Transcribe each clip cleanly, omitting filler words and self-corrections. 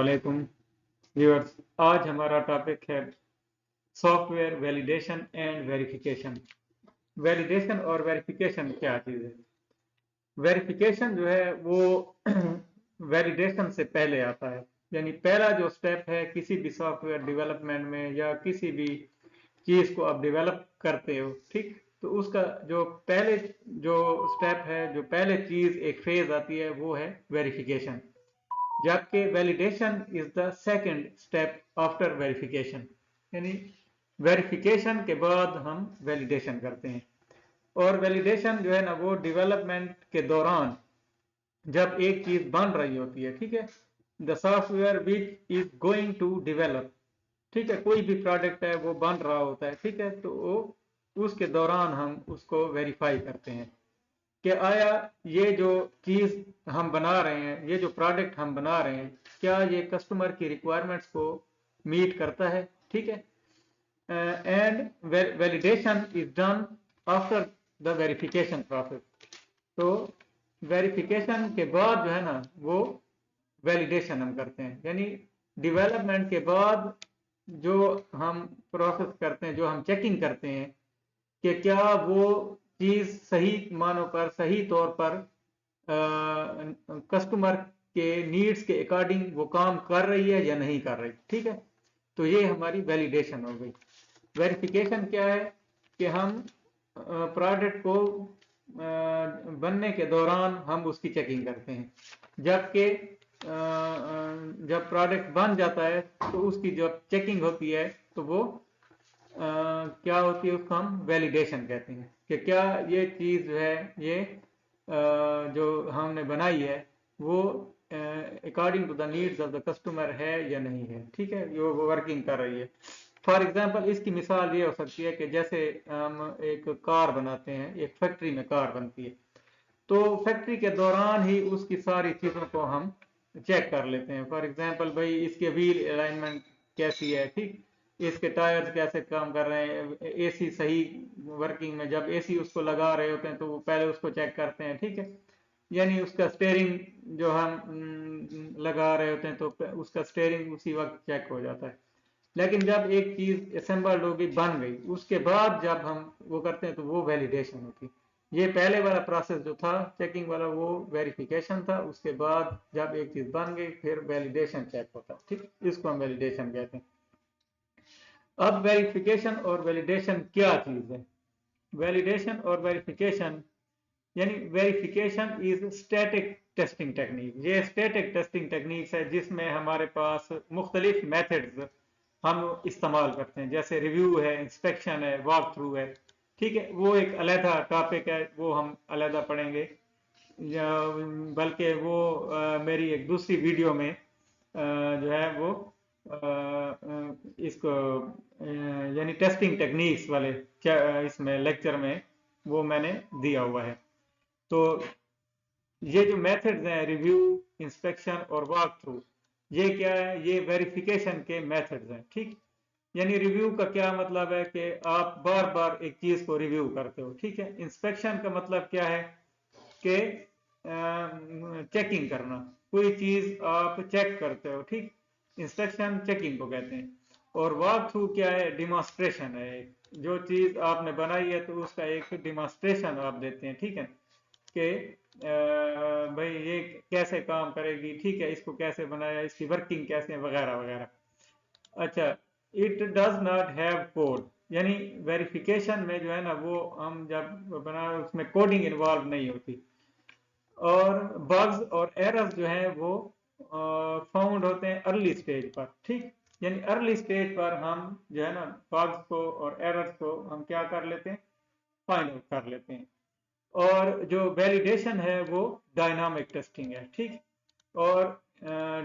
वालेकुम व्यूअर्स। आज हमारा टॉपिक है software validation and verification. Validation और वेरिफिकेशन क्या चीज़ है? वेरिफिकेशन जो है वो वैलिडेशन से पहले आता है, यानी पहला जो स्टेप है किसी भी सॉफ्टवेयर डेवलपमेंट में या किसी भी चीज़ को आप डेवलप करते हो, ठीक, तो उसका जो पहले जो स्टेप है, जो पहले चीज़ एक फेज आती है वो है वेरिफिकेशन, जबकि validation is the second step after verification. यानी वेरिफिकेशन के बाद हम वैलिडेशन करते हैं। और वैलिडेशन जो है ना वो डेवलपमेंट के दौरान जब एक चीज बन रही होती है, ठीक है, the software which is going to develop, ठीक है, कोई भी प्रोडक्ट है वो बन रहा होता है, ठीक है, तो वो उसके दौरान हम उसको वेरीफाई करते हैं कि आया ये जो चीज हम बना रहे हैं, ये जो प्रोडक्ट हम बना रहे हैं, क्या ये कस्टमर की रिक्वायरमेंट्स को मीट करता है, ठीक है। And validation is done after the verification process. तो वेरिफिकेशन के बाद जो है ना वो वैलिडेशन हम करते हैं, यानी डेवलपमेंट के बाद जो हम प्रोसेस करते हैं, जो हम चेकिंग करते हैं कि क्या वो चीज सही मानों पर, सही तौर पर कस्टमर के नीड्स के अकॉर्डिंग वो काम कर रही है या नहीं कर रही, ठीक है। तो ये हमारी वैलिडेशन हो गई। वेरिफिकेशन क्या है कि हम प्रोडक्ट को बनने के दौरान हम उसकी चेकिंग करते हैं, जबकि जब प्रोडक्ट बन जाता है तो उसकी जब चेकिंग होती है तो वो क्या होती है, उसको हम वैलिडेशन कहते हैं कि क्या ये चीज़ जो है ये जो हमने बनाई है वो according to the needs of the customer है या नहीं है, ठीक है, वो वर्किंग कर रही है। फॉर एग्जांपल इसकी मिसाल ये हो सकती है कि जैसे हम एक कार बनाते हैं, एक फैक्ट्री में कार बनती है, तो फैक्ट्री के दौरान ही उसकी सारी चीज़ों को हम चेक कर लेते हैं। फॉर एग्जांपल भाई इसके व्हील अलाइनमेंट कैसी है, ठीक, इसके टायर्स कैसे काम कर रहे हैं, एसी सही वर्किंग में, जब एसी उसको लगा रहे होते हैं तो वो पहले उसको चेक करते हैं, ठीक है, यानी उसका स्टेयरिंग जो हम लगा रहे होते हैं तो उसका स्टेयरिंग उसी वक्त चेक हो जाता है। लेकिन जब एक चीज असेंबल्ड होगी, बन गई, उसके बाद जब हम वो करते हैं तो वो वैलिडेशन होती है। ये पहले वाला प्रोसेस जो था चेकिंग वाला वो वेरिफिकेशन था, उसके बाद जब एक चीज बन गई फिर वैलिडेशन चेक होता है, ठीक, इसको हम वैलिडेशन कहते हैं। अब वेरिफिकेशन और वैलिडेशन क्या चीज है? वैलिडेशन और वेरिफिकेशन, यानी verification is static testing technique. ये स्टैटिक टेस्टिंग टेक्निक्स है जिसमें हमारे पास मुख्तलिफ मेथड्स हम इस्तेमाल करते हैं, जैसे रिव्यू है, इंस्पेक्शन है, वॉक थ्रू है, ठीक है, वो एक अलहदा टॉपिक है, वो हम अलहदा पढ़ेंगे, बल्कि वो मेरी एक दूसरी वीडियो में जो है वो इसको यानी टेस्टिंग टेक्निक्स वाले इसमें लेक्चर में वो मैंने दिया हुआ है। तो ये जो मेथड्स हैं, रिव्यू, इंस्पेक्शन और वॉक थ्रू, ये क्या है? ये वेरिफिकेशन के मेथड्स हैं, ठीक। यानी रिव्यू का क्या मतलब है कि आप बार बार एक चीज को रिव्यू करते हो, ठीक है। इंस्पेक्शन का मतलब क्या है कि चेकिंग करना, कोई चीज आप चेक करते हो, ठीक, इंस्पेक्शन चेकिंग को कहते हैं। और वॉक थ्रू क्या है? डिमॉन्स्ट्रेशन है, जो चीज आपने बनाई है तो उसका एक डिमॉन्स्ट्रेशन आप देते हैं, ठीक है, कि भाई ये कैसे काम करेगी, ठीक है, इसको कैसे बनाया, इसकी वर्किंग कैसे, वगैरह वगैरह। अच्छा, it does not have code, यानी वेरिफिकेशन में जो है ना वो हम जब बना उसमें कोडिंग इन्वॉल्व नहीं होती। और बग्स और एरर्स जो है वो फाउंड होते हैं अर्ली स्टेज पर, ठीक, यानी अर्ली स्टेज पर हम जो है ना बग्स को और एरर्स को हम क्या कर लेते हैं, फाइंड आउट कर लेते हैं। और जो वैलिडेशन है वो डायनामिक टेस्टिंग है, ठीक। और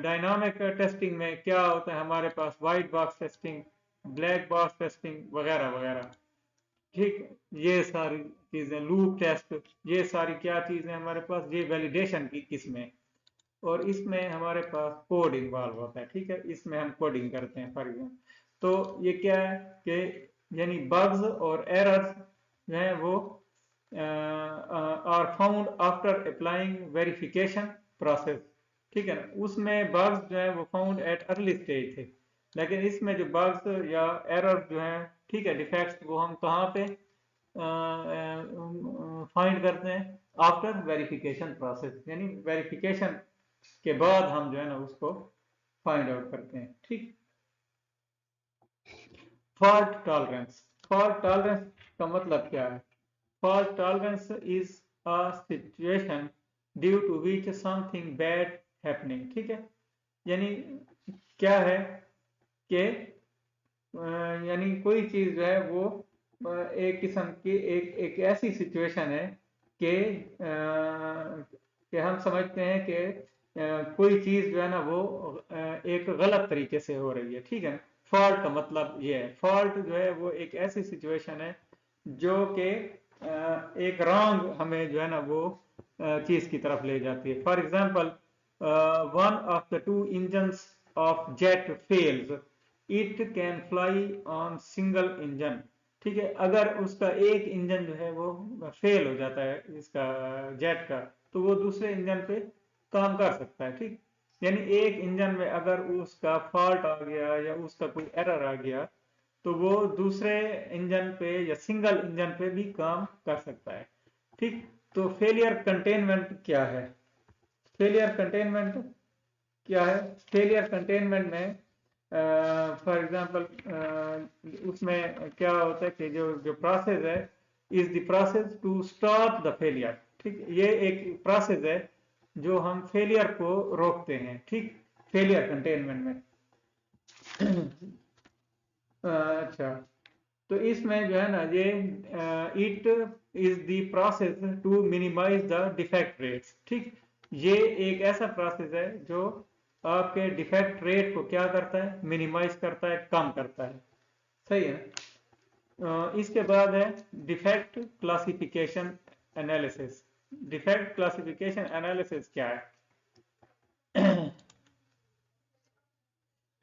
डायनामिक टेस्टिंग में क्या होता है, हमारे पास white box testing, black box testing वगैरह वगैरह, ठीक, ये सारी चीजें, लूप टेस्ट, ये सारी क्या चीजें हमारे पास, ये वैलिडेशन की किस्में। और इसमें हमारे पास कोड इन्वॉल्व होता है, ठीक है, इसमें हम कोडिंग करते हैं फॉर एग्जाम्पल। तो ये क्या है कि यानी बग्स और एरर्स जो है वो are found after applying verification process, ठीक है ना, उसमें बग्स जो है वो फाउंड एट अर्ली स्टेज थे, लेकिन इसमें जो बग्स या एरर जो है, ठीक है, डिफेक्ट्स, वो हम कहाँ पे फाइंड करते हैं? आफ्टर वेरिफिकेशन प्रोसेस, यानी वेरिफिकेशन के बाद हम जो है ना उसको फाइंड आउट करते हैं। ठीक। फॉल्ट टॉलरेंस, फॉल्ट टॉलरेंस का मतलब क्या है? Fault tolerance is a situation due to which something bad happening. ठीक है, यानी क्या है कि यानी कोई चीज जो है वो एक किस्म की एक ऐसी सिचुएशन है कि हम समझते हैं कि कोई चीज जो है ना वो एक गलत तरीके से हो रही है। ठीक है, फॉल्ट का मतलब ये है, फॉल्ट जो है वो एक ऐसी सिचुएशन है जो कि एक रॉन्ग हमें जो है ना वो चीज की तरफ ले जाती है। For example, one of the two engines of jet fails, it can fly on single engine. ठीक है, अगर उसका एक इंजन जो है वो फेल हो जाता है, इसका जेट का, तो वो दूसरे इंजन पे काम कर सकता है। ठीक, यानी एक इंजन में अगर उसका फॉल्ट आ गया या उसका कोई एरर आ गया, तो वो दूसरे इंजन पे या सिंगल इंजन पे भी काम कर सकता है। ठीक, तो फेलियर कंटेनमेंट क्या है? फेलियर कंटेनमेंट क्या है? फेलियर कंटेनमेंट में फॉर एग्जांपल उसमें क्या होता है कि जो जो प्रोसेस है, is the process to stop the failure. ठीक, ये एक प्रोसेस है जो हम फेलियर को रोकते हैं। ठीक, फेलियर कंटेनमेंट में अच्छा, तो इसमें जो है ना ये it is the process to minimise the defect rates. ठीक, ये एक ऐसा प्रोसेस है जो आपके डिफेक्ट रेट को क्या करता है? मिनिमाइज करता है, कम करता है। सही है ना? इसके बाद है defect classification analysis. Defect classification analysis क्या है?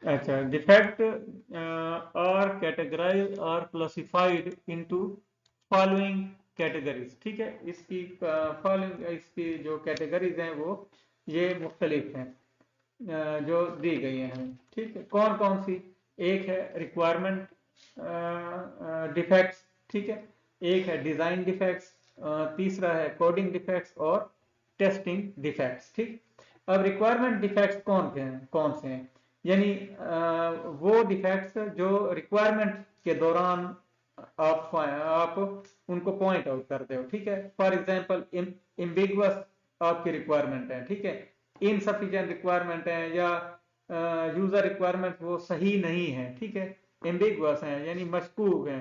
अच्छा, defect are categorise are classified into following categories. ठीक है, इसकी फॉलोइंग इसकी जो कैटेगरीज हैं वो ये मुख्तलिफ हैं जो दी गई हैं हमें। ठीक है, कौन कौन सी? एक है रिक्वायरमेंट डिफेक्ट्स, ठीक है, एक है डिजाइन डिफेक्ट्स, तीसरा है कोडिंग डिफेक्ट्स और टेस्टिंग डिफेक्ट्स। ठीक, अब रिक्वायरमेंट डिफेक्ट्स कौन से हैं? यानी वो डिफेक्ट्स जो रिक्वायरमेंट के दौरान आप उनको पॉइंट आउट करते हो। ठीक है, फॉर एग्जांपल एम्बिगुअस आपकी रिक्वायरमेंट है, ठीक है, इनसफिशिएंट रिक्वायरमेंट है, या यूजर रिक्वायरमेंट वो सही नहीं है। ठीक है, एम्बिगुअस है यानी मशकूक है,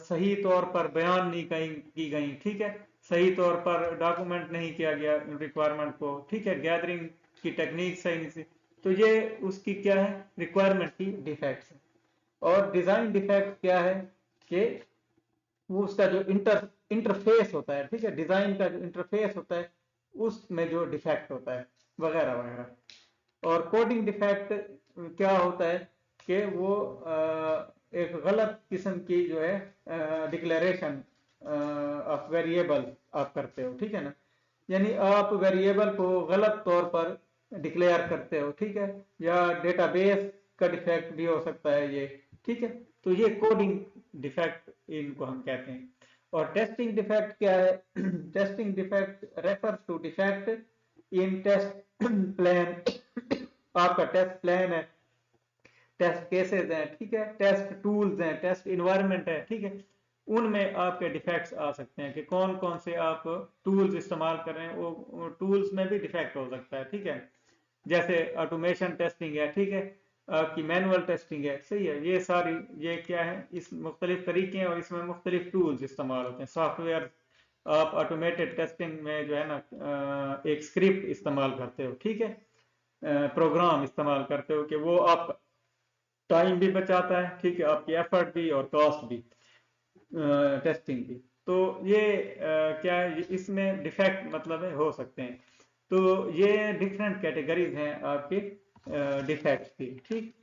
सही तौर पर बयान नहीं की गई। ठीक है, सही तौर पर डॉक्यूमेंट नहीं किया गया रिक्वायरमेंट को। ठीक है, गैदरिंग की टेक्निक सही नहीं थी, तो ये उसकी क्या है? रिक्वायरमेंट की डिफेक्ट्स है। और डिजाइन डिफेक्ट क्या है कि वो उसका जो इंटरफेस होता है, ठीक है, डिजाइन का जो इंटरफेस होता है उसमें जो डिफेक्ट होता है, वगैरह वगैरह। और कोडिंग डिफेक्ट क्या होता है कि वो एक गलत किस्म की जो है डिक्लेरेशन ऑफ वेरिएबल आप करते हो। ठीक है ना, यानी आप वेरिएबल को गलत तौर पर डिक्लेयर करते हो। ठीक है, या डेटाबेस का डिफेक्ट भी हो सकता है ये। ठीक है, तो ये कोडिंग डिफेक्ट इनको हम कहते हैं। और टेस्टिंग डिफेक्ट क्या है? Testing defect refers to defect in test plan. आपका टेस्ट प्लान है, टेस्ट केसेस हैं, ठीक है, टेस्ट टूल्स हैं, टेस्ट इन्वायरमेंट है। ठीक है, उनमें आपके डिफेक्ट्स आ सकते हैं कि कौन कौन से आप टूल्स इस्तेमाल कर रहे हैं, वो टूल्स में भी डिफेक्ट हो सकता है। ठीक है, जैसे ऑटोमेशन टेस्टिंग है, ठीक है, आपकी मैनुअल टेस्टिंग है। सही है, ये सारी ये क्या है? इस मुख्तलिफ तरीके हैं और इसमें मुख्तलिफ टूल्स इस्तेमाल होते हैं। सॉफ्टवेयर आप ऑटोमेटेड टेस्टिंग में जो है ना एक स्क्रिप्ट इस्तेमाल करते हो। ठीक है, प्रोग्राम इस्तेमाल करते हो कि वो आप टाइम भी बचाता है। ठीक है, आपकी एफर्ट भी और कॉस्ट भी, टेस्टिंग की। तो ये क्या है? इसमें डिफेक्ट मतलब है हो सकते हैं। तो ये डिफरेंट कैटेगरीज हैं आपके डिफेक्ट्स की। ठीक,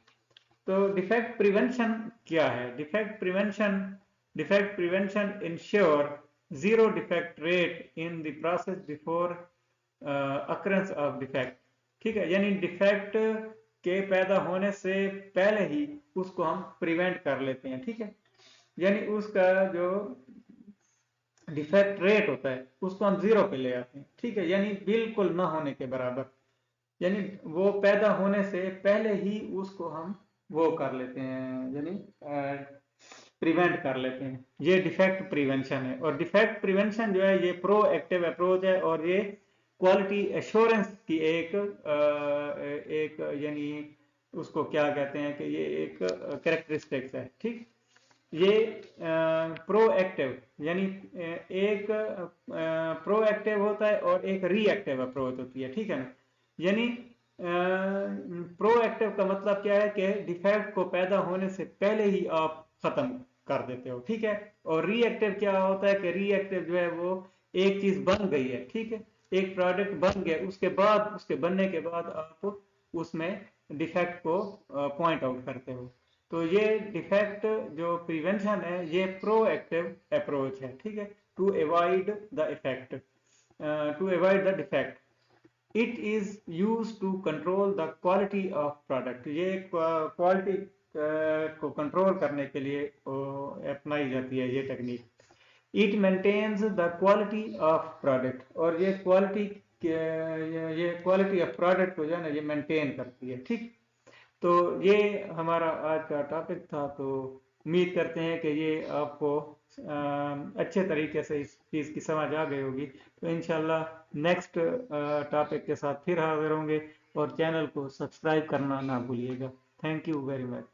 तो डिफेक्ट प्रिवेंशन क्या है? Defect prevention ensure zero defect rate in the process before occurrence of defect, ठीक है, यानी डिफेक्ट के पैदा होने से पहले ही उसको हम प्रिवेंट कर लेते हैं, ठीक है, यानी उसका जो डिफेक्ट रेट होता है उसको हम 0 पे ले आते हैं, ठीक है, यानी बिल्कुल ना होने के बराबर, यानी वो पैदा होने से पहले ही उसको हम वो कर लेते हैं, यानी प्रिवेंट कर लेते हैं। ये डिफेक्ट प्रिवेंशन है। और डिफेक्ट प्रिवेंशन जो है ये प्रोएक्टिव अप्रोच है और ये क्वालिटी एश्योरेंस की एक यानी उसको क्या कहते हैं कि ये एक कैरेक्टरिस्टिक्स है, ठीक। ये प्रोएक्टिव यानी एक प्रोएक्टिव होता है और एक रिएक्टिव अप्रोच होती है, ठीक है ना। यानी प्रोएक्टिव का मतलब क्या है कि डिफेक्ट को पैदा होने से पहले ही आप खत्म कर देते हो, ठीक है। और रिएक्टिव क्या होता है कि रिएक्टिव जो है वो एक चीज बन गई है, ठीक है, एक प्रोडक्ट बन गया, उसके बाद उसके बनने के बाद आप उसमें डिफेक्ट को पॉइंट आउट करते हो। तो ये डिफेक्ट जो प्रिवेंशन है ये प्रोएक्टिव अप्रोच है, ठीक है, to avoid the effect, to avoid the defect. It is use to control the quality of product. ये क्वालिटी को कंट्रोल करने के लिए अपनाई जाती है ये technique. It maintains the quality of product, और ये क्वालिटी ऑफ प्रोडक्ट को जो है ना ये मेंटेन करती है, ठीक। तो ये हमारा आज का टॉपिक था। तो उम्मीद करते हैं कि ये आपको अच्छे तरीके से इस चीज़ की समझ आ गई होगी। तो इंशाल्लाह नेक्स्ट टॉपिक के साथ फिर हाजिर होंगे, और चैनल को सब्सक्राइब करना ना भूलिएगा। Thank you very much.